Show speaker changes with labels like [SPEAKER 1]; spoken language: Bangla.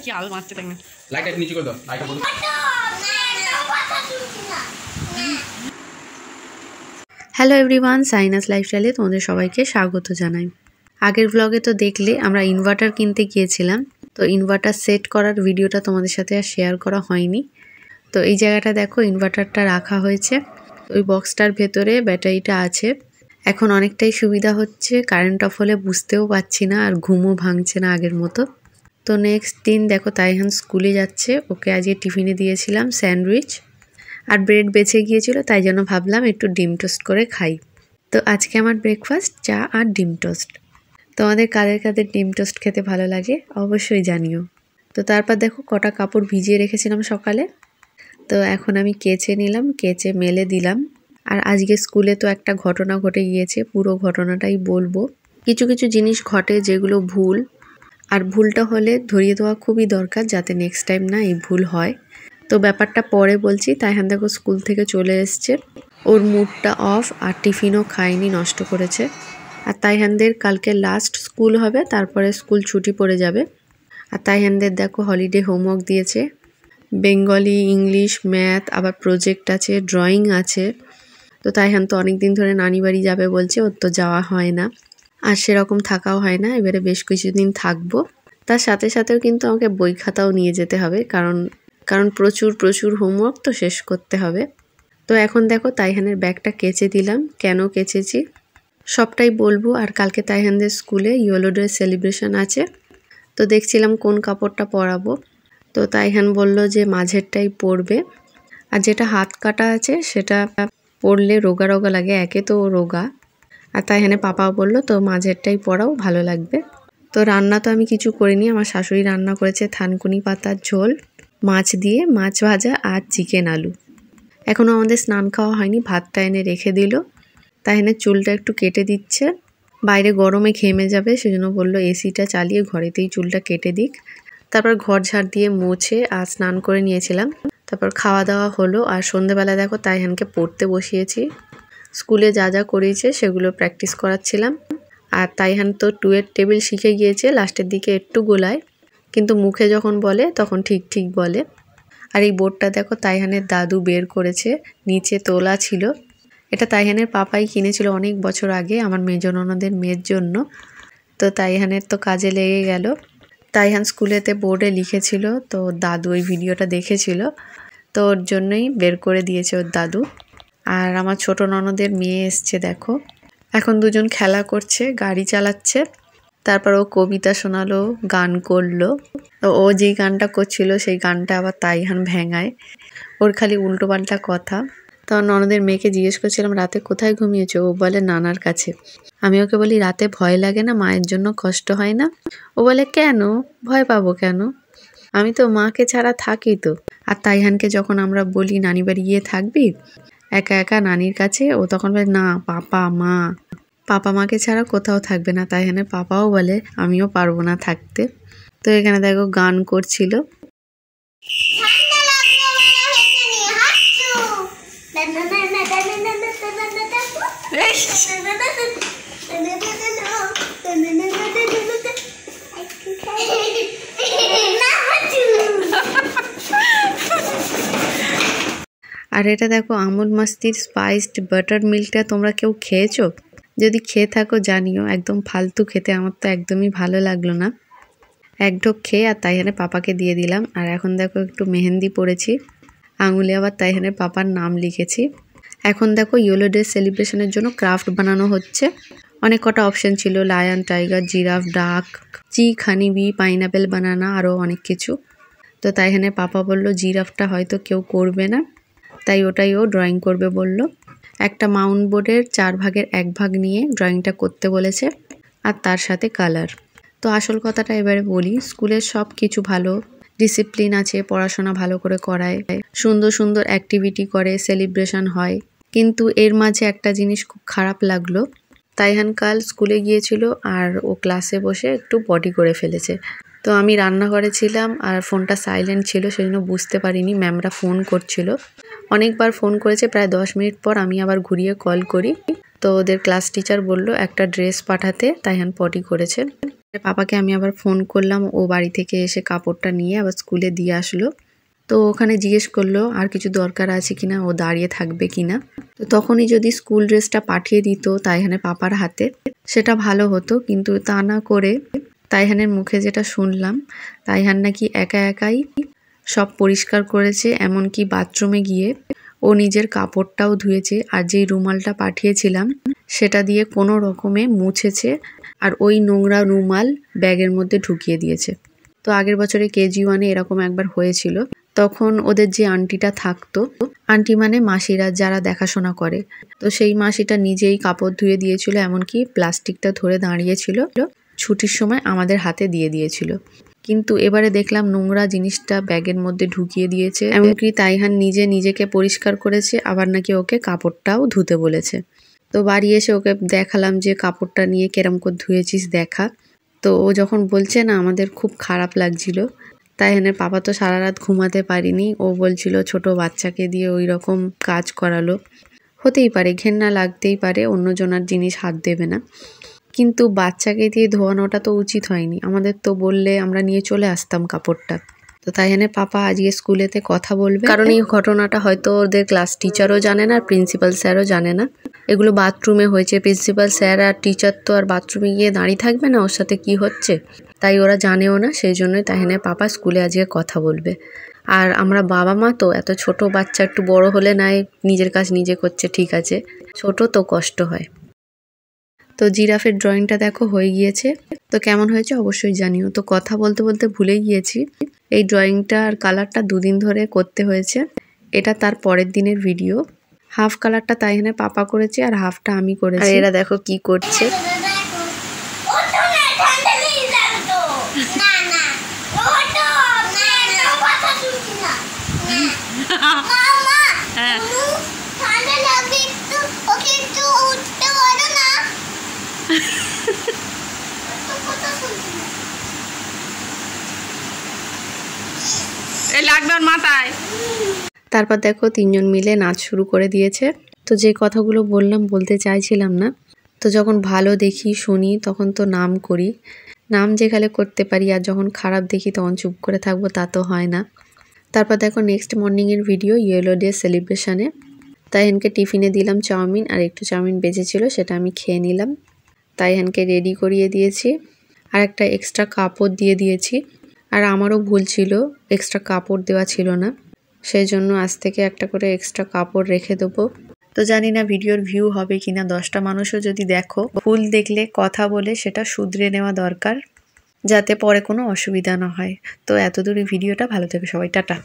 [SPEAKER 1] কি আলো মারতে থাকবে
[SPEAKER 2] লাইটটা নিচে করে দাও লাইটটা বন্ধ
[SPEAKER 3] হ্যালো এভরিওয়ান, সাইনাস লাইফস্টাইলে তোমাদের সবাইকে স্বাগত জানাই। আগের ব্লগে তো দেখলে আমরা ইনভার্টার কিনতে গিয়েছিলাম, তো ইনভার্টার সেট করার ভিডিওটা তোমাদের সাথে আর শেয়ার করা হয়নি। তো এই জায়গাটা দেখো, ইনভার্টারটা রাখা হয়েছে, ওই বক্সটার ভেতরে ব্যাটারিটা আছে। এখন অনেকটাই সুবিধা হচ্ছে, কারেন্ট অফ হলে বুঝতেও পারছি না আর ঘুমও ভাঙছে না আগের মতো। তো নেক্সট দিন দেখো তাইহান স্কুলে যাচ্ছে, ওকে আজকে টিফিনে দিয়েছিলাম স্যান্ডউইচ আর ব্রেড বেঁচে গিয়েছিল, তাই জন্য ভাবলাম একটু ডিম টোস্ট করে খাই। তো আজকে আমার ব্রেকফাস্ট চা আর ডিম টোস্ট। তোমাদের কাদের কাদের ডিম টোস্ট খেতে ভালো লাগে অবশ্যই জানিও। তো তারপর দেখো কটা কাপড় ভিজিয়ে রেখেছিলাম সকালে, তো এখন আমি কেচে নিলাম, কেচে মেলে দিলাম। আর আজকে স্কুলে তো একটা ঘটনা ঘটে গিয়েছে, পুরো ঘটনাটাই বলবো। কিছু কিছু জিনিস ঘটে যেগুলো ভুল, আর ভুলটা হলে ধরিয়ে দেওয়া খুবই দরকার, যাতে নেক্সট টাইম না এই ভুল হয়। তো ব্যাপারটা পরে বলছি। তাইহান দেখো স্কুল থেকে চলে এসছে, ওর মুডটা অফ আর টিফিনও খায়নি, নষ্ট করেছে। আর তাইহানদের কালকে লাস্ট স্কুল হবে, তারপরে স্কুল ছুটি পড়ে যাবে। আর তাইহানদের দেখো হলিডে হোমওয়ার্ক দিয়েছে, বেঙ্গলি, ইংলিশ, ম্যাথ, আবার প্রজেক্ট আছে, ড্রয়িং আছে। তো তাইহান তো অনেক দিন ধরে নানি বাড়ি যাবে বলছে, ওর তো যাওয়া হয় না আর সেরকম থাকাও হয় না। এবারে বেশ কিছুদিন থাকবো, তার সাথে সাথেও কিন্তু আমাকে বই খাতাও নিয়ে যেতে হবে, কারণ প্রচুর প্রচুর হোমওয়ার্ক তো শেষ করতে হবে। তো এখন দেখো তাইহানের ব্যাগটা কেচে দিলাম, কেন কেচেছি সবটাই বলবো। আর কালকে তাইহানদের স্কুলে ইয়েলো ডে সেলিব্রেশন আছে, তো দেখছিলাম কোন কাপড়টা পরাবো। তো তাইহান বলল যে মাঝেরটাই পরবে, আর যেটা হাত কাটা আছে সেটা পরলে রোগা রোগা লাগে, একে তো রোগা। আর তাইহানে পাপাও বললো তো মাঝেরটাই পরাও, ভালো লাগবে। তো রান্না তো আমি কিছু করিনি, আমার শাশুড়ি রান্না করেছে থানকুনি পাতার ঝোল, মাছ দিয়ে, মাছ ভাজা আর চিকেন আলু। এখনও আমাদের স্নান খাওয়া হয়নি, ভাতটা এনে রেখে দিল। তাইহানের চুলটা একটু কেটে দিচ্ছে, বাইরে গরমে ঘেমে যাবে, সেজন্য বললো এসিটা চালিয়ে ঘরেতেই চুলটা কেটে দিক। তারপর ঘর ঝাড় দিয়ে মুছে আর স্নান করে নিয়েছিলাম। তারপর খাওয়া দাওয়া হলো, আর সন্ধ্যেবেলা দেখো তাইহানকে পড়তে বসিয়েছি। স্কুলে যা যা করিয়েছে সেগুলো প্র্যাকটিস করাচ্ছিলাম। আর তাইহান তো 2 এর টেবিল শিখে গিয়েছে, লাস্টের দিকে একটু গোলায়, কিন্তু মুখে যখন বলে তখন ঠিক ঠিক বলে। আর এই বোর্ডটা দেখো তাইহানের দাদু বের করেছে, নিচে তোলা ছিল। এটা তাইহানের পাপাই কিনেছিল অনেক বছর আগে আমার মেজ ননদের মেয়ের জন্য। তো তাইহানের তো কাজে লেগে গেল। তাইহান স্কুলেতে বোর্ডে লিখেছিল, তো দাদু ওই ভিডিওটা দেখেছিল, তো ওর জন্যই বের করে দিয়েছে ওর দাদু। আর আমার ছোট ননদের মেয়ে এসছে দেখো, এখন দুজন খেলা করছে, গাড়ি চালাচ্ছে। তারপর ও কবিতা শোনালো, গান করলো। তো ও যেই গানটা করছিল সেই গানটা আবার তাইহান ভেঙায়, ওর খালি উল্টো পাল্টা কথা। তো ননদের মেয়েকে জিজ্ঞেস করছিলাম রাতে কোথায় ঘুমিয়েছো, ও বলে নানার কাছে। আমি ওকে বলি রাতে ভয় লাগে না, মায়ের জন্য কষ্ট হয় না? ও বলে কেন, ভয় পাবো কেন, আমি তো মাকে ছাড়া থাকি তো। আর তাইহানকে যখন আমরা বলি নানি বাড়ি গিয়ে থাকবি একা একা নানির কাছে, ও তখন বলে না, পাপা মাকে ছাড়া কোথাও থাকবে না। তাইহানের পাপাও বলে আমিও পারবো না থাকতে। তো এখানে দেখো গান করছিল। আর এটা দেখো আমুল মাস্তির স্পাইসড বাটার মিল্কটা, তোমরা কেউ খেয়েছো? যদি খেয়ে থাকো জানিও, একদম ফালতু খেতে, আমার তো একদমই ভালো লাগলো না। এক ঢোক খেয়ে আর তাইহানের পাপাকে দিয়ে দিলাম। আর এখন দেখো একটু মেহেন্দি পড়েছি, আঙুলে আবার তাইহানের পাপার নাম লিখেছি। এখন দেখো ইয়েলো ডে সেলিব্রেশনের জন্য ক্রাফট বানানো হচ্ছে। অনেক কটা অপশন ছিল, লায়ন, টাইগার, জিরাফ, ডাক, চিক, হানি বি, পাইনাপেল, বানানা, আরও অনেক কিছু। তো তাইহানের পাপা বললো জিরাফটা হয়তো কেউ করবে না, তাই ওটাই ও ড্রয়িং করবে বলল। একটা মাউন্ট বোর্ডের 4 ভাগের 1 ভাগ নিয়ে ড্রয়িংটা করতে বলেছে, আর তার সাথে কালার। তো আসল কথাটা এবারে বলি, স্কুলের সব কিছু ভালো, ডিসিপ্লিন আছে, পড়াশোনা ভালো করে করায়, সুন্দর সুন্দর অ্যাক্টিভিটি করে, সেলিব্রেশন হয়। কিন্তু এর মাঝে একটা জিনিস খুব খারাপ লাগলো, তাইহান কাল স্কুলে গিয়েছিল আর ও ক্লাসে বসে একটু পটি করে ফেলেছে। তো তো আমি রান্নাঘরে ছিলাম আর ফোনটা সাইলেন্ট ছিল, সেজন্য বুঝতে পারিনি ম্যামরা ফোন করছিল। অনেকবার ফোন করেছে, প্রায় 10 মিনিট পর আমি আবার ঘুরিয়ে কল করি। তো ওদের ক্লাস টিচার বলল একটা ড্রেস পাঠাতে, তাইহান পটি করেছে। পাপাকে আমি আবার ফোন করলাম, ও বাড়ি থেকে এসে কাপড়টা নিয়ে আবার স্কুলে দিয়ে আসলো। তো ওখানে জিজ্ঞেস করলো আর কিছু দরকার আছে কিনা, ও দাঁড়িয়ে থাকবে কিনা। তো তখনই যদি স্কুল ড্রেসটা পাঠিয়ে দিত তাইহানের পাপার হাতে সেটা ভালো হতো, কিন্তু তা না করে তাইহানের মুখে যেটা শুনলাম, তাইহান নাকি একা একাই সব পরিষ্কার করেছে, এমনকি বাথরুমে গিয়ে ও নিজের কাপড়টাও ধুয়েছে, আর যেই রুমালটা পাঠিয়েছিলাম সেটা দিয়ে কোনো রকমে মুছেছে, আর ওই নোংরা রুমাল ব্যাগের মধ্যে ঢুকিয়ে দিয়েছে। তো আগের বছরে KG1 এরকম একবার হয়েছিল। তখন ওদের যে আন্টিটা থাকতো, আন্টি মানে মাসিরা যারা দেখাশোনা করে, তো সেই মাসিটা নিজেই কাপড় ধুয়ে দিয়েছিল, এমনকি প্লাস্টিকটা ধরে দাঁড়িয়েছিল, ছুটির সময় আমাদের হাতে দিয়ে দিয়েছিল। কিন্তু এবারে দেখলাম নোংরা জিনিসটা ব্যাগের মধ্যে ঢুকিয়ে দিয়েছে, এমনকি তাইহান নিজেকে পরিষ্কার করেছে, আবার নাকি ওকে কাপড়টাও ধুতে বলেছে। তো বাড়ি এসে ওকে দেখালাম যে কাপড়টা নিয়ে কেরম করে ধুয়েছিস দেখা। তো ও যখন বলছে না, আমাদের খুব খারাপ লাগছিল। তাইহানের পাপা তো সারা রাত ঘুমাতে পারিনি, ও বলছিল ছোট বাচ্চাকে দিয়ে ওই রকম কাজ করালো। হতেই পারে, ঘেন্না লাগতেই পারে, অন্যজনের জিনিস হাত দেবে না, কিন্তু বাচ্চাকে দিয়ে ধোয়ানোটা তো উচিত হয়নি। আমাদের তো বললে আমরা নিয়ে চলে আসতাম কাপড়টা। তো তাইহানের পাপা আজকে স্কুলেতে কথা বলবে, কারণ এই ঘটনাটা হয়তো ওদের ক্লাস টিচারও জানে না, প্রিন্সিপাল স্যারও জানে না। এগুলো বাথরুমে হয়েছে, প্রিন্সিপাল স্যার আর টিচার তো আর বাথরুমে গিয়ে দাঁড়িয়ে থাকবে না ওর সাথে কি হচ্ছে, তাই ওরা জানেও না। সেই জন্যই তাইহানের পাপা স্কুলে আজকে কথা বলবে। আর আমরা বাবা মা তো, এত ছোট বাচ্চা একটু বড় হলে নাই নিজের কাজ নিজে করছে, ঠিক আছে, ছোট তো কষ্ট হয়। তো জিরাফের ড্রয়িংটা দেখো হয়ে গিয়েছে। তো কেমন হয়েছে অবশ্যই জানিও। তো কথা বলতে বলতে ভুলে গিয়েছি, এই ড্রয়িংটা আর কালারটা 2 দিন ধরে করতে হয়েছে। এটা তার পরের দিনের ভিডিও। হাফ কালারটা তাইহানের পাপা করেছে আর হাফটা আমি করেছি। আর এরা দেখো কি করছে। তারপর দেখো 3 জন মিলে নাচ শুরু করে দিয়েছে। তো যে কথাগুলো বললাম বলতে চাইছিলাম না, তো যখন ভালো দেখি শুনি তখন তো নাম করি, নাম যেখানে করতে পারি, আর যখন খারাপ দেখি তখন চুপ করে থাকবো তা তো হয় না। তারপর দেখো নেক্সট মর্নিংয়ের ভিডিও, ইয়েলো ডে সেলিব্রেশনে। তাইহানকে টিফিনে দিলাম চাউমিন, আর একটু চাউমিন বেঁচেছিল সেটা আমি খেয়ে নিলাম। তাইহানকে রেডি করিয়ে দিয়েছি, আর একটা এক্সট্রা কাপড় দিয়ে দিয়েছি। আর আমারও ভুল ছিল, এক্সট্রা কাপড় দেওয়া ছিল না, সেই জন্য আজ থেকে একটা করে এক্সট্রা কাপড় রেখে দেবো। তো জানি না ভিডিওর ভিউ হবে কিনা, 10টা মানুষও যদি দেখো, ভুল দেখলে কথা বলে সেটা শুধরে নেওয়া দরকার, যাতে পরে কোনো অসুবিধা না হয়। তো এতদূর ভিডিওটা, ভালো থেকো সবাই, টাটা।